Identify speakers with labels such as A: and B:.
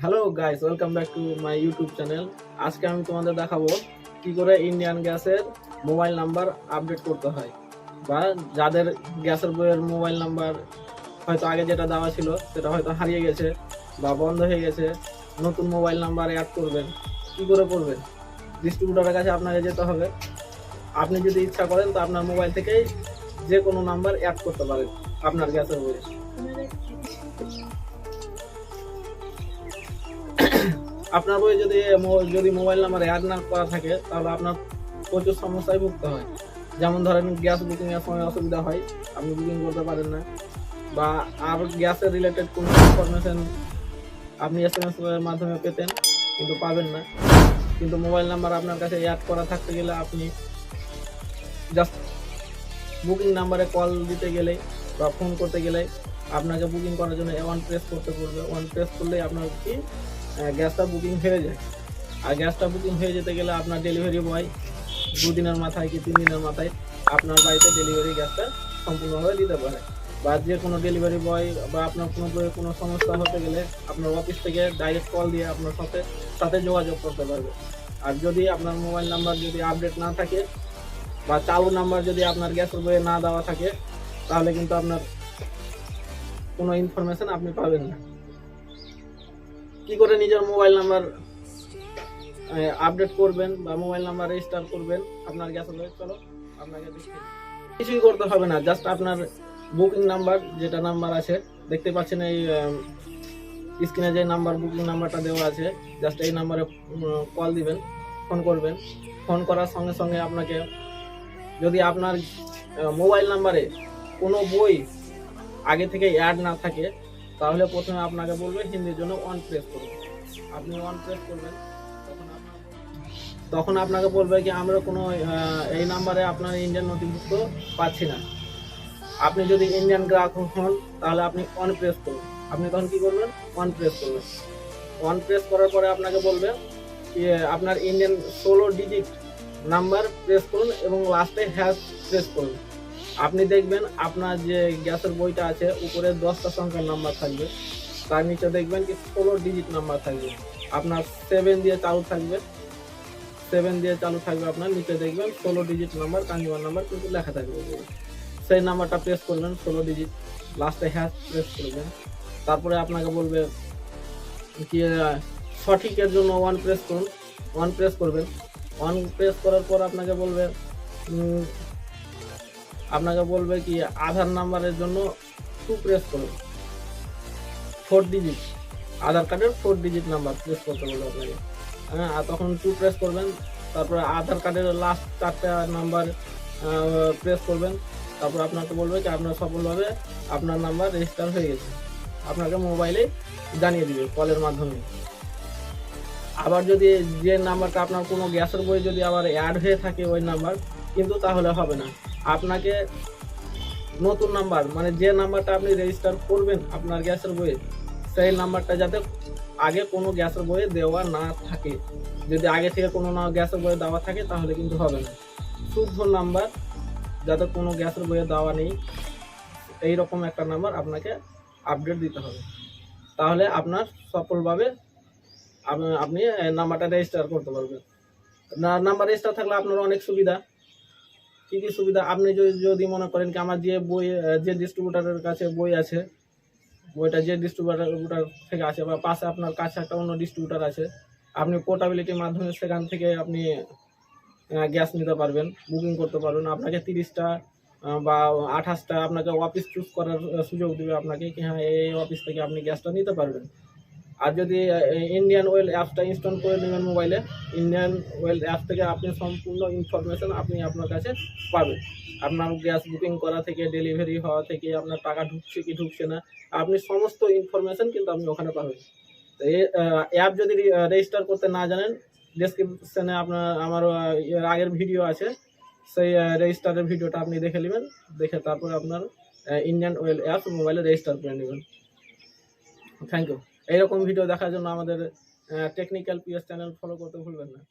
A: Hello guys, welcome back to my YouTube channel. আজকে আমি তোমাদের দেখাবো কি করে ইন্ডিয়ান গ্যাসের মোবাইল নাম্বার আপডেট করতে হয়, বা যাদের গ্যাসের বইয়ের মোবাইল নাম্বার হয়তো আগে যেটা দেওয়া ছিল সেটা হয়তো হারিয়ে গেছে বা বন্ধ হয়ে গেছে, নতুন মোবাইল নাম্বার অ্যাড করবেন। কি করে করবেন? ডিস্ট্রিবিউটরের কাছে আপনাকে যেতে হবে। আপনি যদি ইচ্ছা করেন তো আপনার মোবাইল থেকেই যে কোনো নাম্বার অ্যাড করতে পারেন আপনার গ্যাসের বইয়ে। আপনার বইয়ে যদি মোবাইল নাম্বার অ্যাড না করা থাকে তাহলে আপনার প্রচুর সমস্যায় ভুগতে হয়। যেমন ধরেন গ্যাস বুকিং এর সময় অসুবিধা হয়, আপনি বুকিং করতে পারেন না, বা আর গ্যাসের রিলেটেড কোনো ইনফরমেশন আপনি এসএমএস এর মাধ্যমে পেতেন কিন্তু পাবেন না। কিন্তু মোবাইল নাম্বার আপনার কাছে অ্যাড করা থাকতে গেলে আপনি জাস্ট বুকিং নাম্বারে কল দিতে গেলে বা ফোন করতে গেলে আপনাকে বুকিং করার জন্য ওয়ান প্রেস করতে পড়বে। ওয়ান প্রেস করলেই আপনার কি গ্যাসটা বুকিং হয়ে যায়। আর গ্যাসটা বুকিং হয়ে যেতে গেলে আপনার ডেলিভারি বয় 2 দিনের মাথায় কি 3 দিনের মাথায় আপনার বাড়িতে ডেলিভারি গ্যাসটা সম্পূর্ণভাবে দিতে পারে। বা যে কোনো ডেলিভারি বয় বা আপনার কোনো বইয়ে কোনো সমস্যা হতে গেলে আপনার অফিস থেকে ডাইরেক্ট কল দিয়ে আপনার সাথে যোগাযোগ করতে পারবে। আর যদি আপনার মোবাইল নাম্বার যদি আপডেট না থাকে বা চালু নাম্বার যদি আপনার গ্যাসের বইয়ে না দেওয়া থাকে তাহলে কিন্তু আপনার কোনো ইনফরমেশন আপনি পাবেন না। কি করে নিজের মোবাইল নাম্বার আপডেট করবেন বা মোবাইল নাম্বার রেজিস্টার করবেন আপনার গ্যাসের বইয়ে, চলো আপনাকে দেখিয়ে দিই। কিছুই করতে হবে না, জাস্ট আপনার বুকিং নাম্বার যেটা নাম্বার আছে দেখতে পাচ্ছেন এই স্ক্রিনে যে নাম্বার বুকিং নাম্বারটা দেওয়া আছে, জাস্ট এই নাম্বারে কল দিবেন, ফোন করবেন। ফোন করার সঙ্গে সঙ্গে আপনাকে যদি আপনার মোবাইল নাম্বারে কোনো বই আগে থেকে অ্যাড না থাকে তাহলে প্রথমে আপনাকে বলবে হিন্দির জন্য অন প্রেস করুন। আপনি অন প্রেস করবেন, তখন আপনাকে বলবে কি আমরা কোনো এই নাম্বারে আপনার ইন্ডিয়ান নথিভুক্ত পাচ্ছি না। আপনি যদি ইন্ডিয়ান গ্রাহক হন তাহলে আপনি অন প্রেস করুন। আপনি তখন কি করবেন? অন প্রেস করবেন। অন প্রেস করার পরে আপনাকে বলবে আপনার ইন্ডিয়ান 16 ডিজিট নাম্বার প্রেস করুন এবং লাস্টে হ্যাশ প্রেস করুন। আপনি দেখবেন আপনার যে গ্যাসের বইটা আছে উপরে 10টা সংখ্যার নাম্বার থাকবে, তার নিচে দেখবেন কি 16 ডিজিট নাম্বার থাকবে। আপনার 7 দিয়ে চালু থাকবে, আপনার নিচে দেখবেন 16 ডিজিট নাম্বার, কনজিউমার নাম্বার কিন্তু লেখা থাকবে। সেই নাম্বারটা প্রেস করবেন 16 ডিজিট, লাস্টে হ্যাশ প্রেস করবেন। তারপরে আপনাকে বলবে কি সঠিকের জন্য ওয়ান প্রেস করুন, ওয়ান প্রেস করবেন। ওয়ান প্রেস করার পর আপনাকে বলবে কি আধার নাম্বারের জন্য 2 প্রেস করুন, 4 ডিজিট, আধার কার্ডের 4 ডিজিট নাম্বার প্রেস করতে বলবে আপনাকে। হ্যাঁ, আর তখন 2 প্রেস করবেন। তারপরে আধার কার্ডের লাস্ট 4টা নাম্বার প্রেস করবেন। তারপর আপনাকে বলবে কি আপনার সফলভাবে আপনার নাম্বার রেজিস্টার হয়ে গেছে, আপনাকে মোবাইলে জানিয়ে দিবে কলের মাধ্যমে। আবার যদি যে নাম্বারটা আপনার কোনো গ্যাসের বই যদি আবার অ্যাড হয়ে থাকে ওই নাম্বার, কিন্তু তাহলে হবে না। আপনাকে নতুন নাম্বার মানে যে নাম্বারটা আপনি রেজিস্টার করবেন আপনার গ্যাসের বইয়ে, সেই নাম্বারটা যাতে আগে কোনো গ্যাসের বইয়ে দেওয়া না থাকে। যদি আগে থেকে কোনো গ্যাসের বইয়ে দেওয়া থাকে তাহলে কিন্তু হবে না। শুদ্ধ নাম্বার যাতে কোনো গ্যাসের বইয়ে দেওয়া নেই এইরকম একটা নাম্বার আপনাকে আপডেট দিতে হবে, তাহলে আপনার সফলভাবে আপনি নাম্বারটা রেজিস্টার করতে পারবেন। নাম্বার রেজিস্টার থাকলে আপনার অনেক সুবিধা। কী কী সুবিধা? আপনি যদি মনে করেন কি আমার যে ডিস্ট্রিবিউটারের কাছে বই আছে, বইটা যে ডিস্ট্রিবিউটার থেকে আছে বা পাশে আপনার কাছে একটা অন্য ডিস্ট্রিবিউটার আছে, আপনি পোর্টাবিলিটির মাধ্যমে সেখান থেকে আপনি গ্যাস নিতে পারবেন, বুকিং করতে পারবেন। আপনাকে 30টা বা 28টা আপনাকে অফিস চুজ করার সুযোগ দেবে আপনাকে কি হ্যাঁ এই অফিস থেকে আপনি গ্যাসটা নিতে পারবেন। আর যদি ইন্ডিয়ান ওয়েল অ্যাপটা ইনস্টল করে নেবেন মোবাইলে, ইন্ডিয়ান ওয়েল অ্যাপ থেকে আপনি সম্পূর্ণ ইনফরমেশন আপনি আপনার কাছে পাবেন। আপনার গ্যাস বুকিং করা থেকে ডেলিভারি হওয়া থেকে আপনার টাকা ঢুকছে কি ঢুকছে না, আপনি সমস্ত ইনফরমেশন কিন্তু আপনি ওখানে পাবেন। তো এই অ্যাপ যদি রেজিস্টার করতে না জানেন, ডেসক্রিপশনে আমার আগের ভিডিও আছে, সেই রেজিস্টারের ভিডিওটা আপনি দেখে নেবেন, দেখে তারপরে আপনার ইন্ডিয়ান ওয়েল অ্যাপ মোবাইলে রেজিস্টার করে নেবেন। Thank you. এইরকম ভিডিও দেখার জন্য আমাদের টেকনিক্যাল পিএস চ্যানেল ফলো করতে ভুলবেন না।